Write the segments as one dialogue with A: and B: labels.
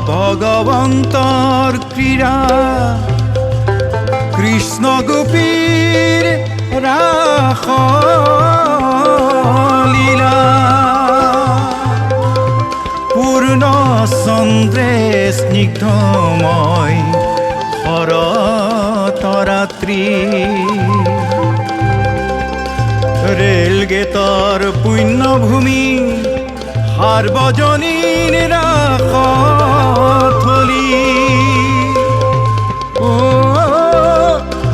A: ভগবন্তৰ ক্ৰীড়া কৃষ্ণ গোপীৰ ৰাসলীলা পূৰ্ণ চন্দ্ৰে স্নিগ্ধময় শৰতৰাত্ৰি ৰেলগেটৰ পুণ্যভূমি সাৰ্বজনীন ৰাসথলী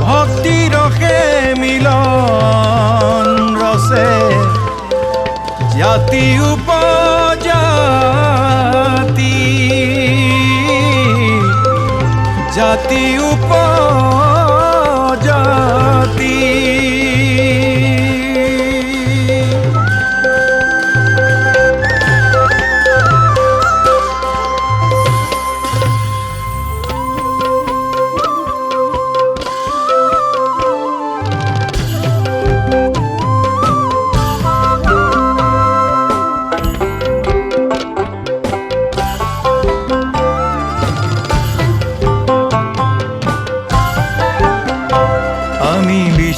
A: ভক্তি ৰসে মিলন ৰসে জাতি উপজাতি জাতি উপজাতি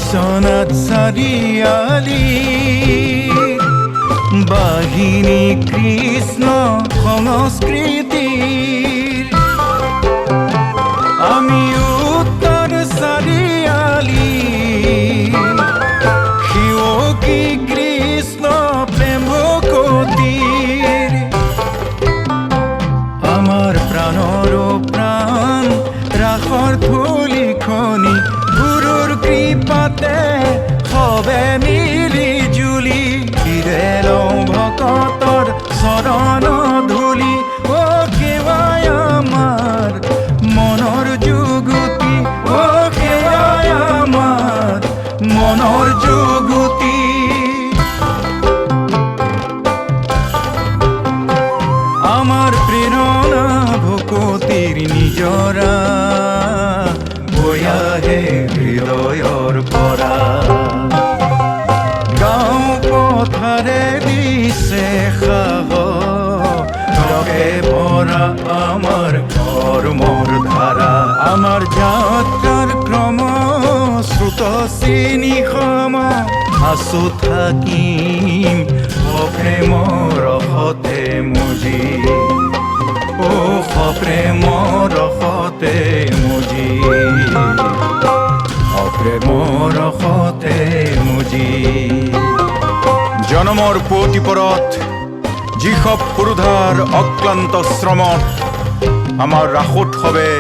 A: বিশ্বনাথ চাৰিআলি বাহিনী কৃষ্ণ সংস্কৃতিৰ আমি উত্তৰ চাৰিআলি শিৱকী কৃষ্ণ প্ৰেম ভকতিৰ আমাৰ প্ৰাণৰো প্ৰাণ ৰাসৰ ধূলিখনি কৃপাতে সবে মিলি জুলি লওঁ ভকতৰ চৰণ ধূলি অ সেৱাই আমাৰ মনৰ যুগুতি অ সেৱাই আমাৰ মনৰ যুগুতি আমাৰ প্ৰেৰণা ভকতিৰ নিজৰা বয়াহে হৃদয়ৰ পৰা গাঁও পথাৰে দিছে সাগৰে ভৰা আমাৰ কৰ্মৰ ধাৰা আমাৰ যাত্ৰাৰ ক্ৰম শ্ৰুত চিনি সম আছো থাকিম অপ্ৰেমৰ ৰসতে মুজি ও সপ্ৰেমৰ ৰসতে মুজি অপ্ৰেমৰ ৰসতে মুজি জনমৰ পুৱতি পৰত যিসব পুৰুধাৰ অক্লান্ত শ্ৰমত আমাৰ ৰাসোৎসৱে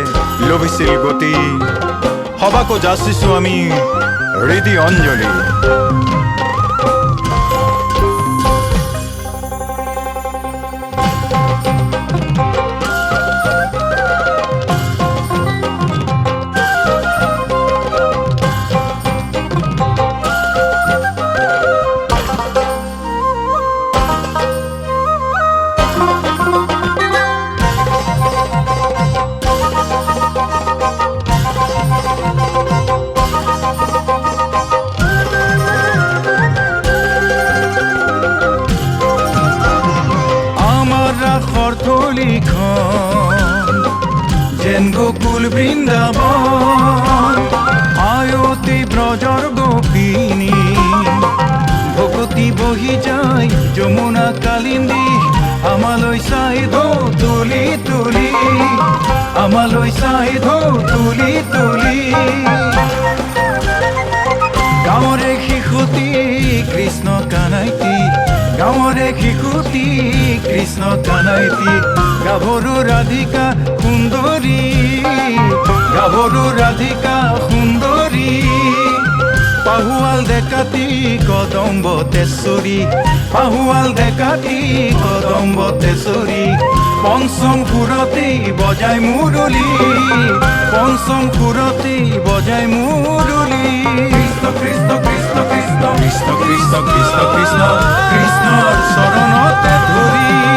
A: লভিছিল গতি সবাকো যাচিছো আমি হৃদি অঞ্জলি যেন গোকুল বৃন্দাবন আয়তি ব্রজর গোপিনী ভকতি বহি যায় যমুনা কালিন্দী আমালৈ চাই ধৌ তুলি তুলি আমালৈ চাই ধৌ তুলি তুলি গাঁৱৰে শিশুটি কৃষ্ণ কানাইটি গাঁৱৰে শিশুটি কৃষ্ণ কানাইটি গাভৰু ৰাধিকা সুন্দৰী গাভৰু ৰাধিকা সুন্দৰী পাহুৱাল ডেকাতি কদম্ব তেশ্বৰী পাহুৱাল ডেকাতি কদম্ব তেশ্বৰী পঞ্চম সুৰতি বজাই মুৰলী পঞ্চম সুৰতি বজাই মুৰলী কৃষ্ণ কৃষ্ণ কৃষ্ণ কৃষ্ণ কৃষ্ণ কৃষ্ণ কৃষ্ণ কৃষ্ণ কৃষ্ণৰ চৰণতে ধৰি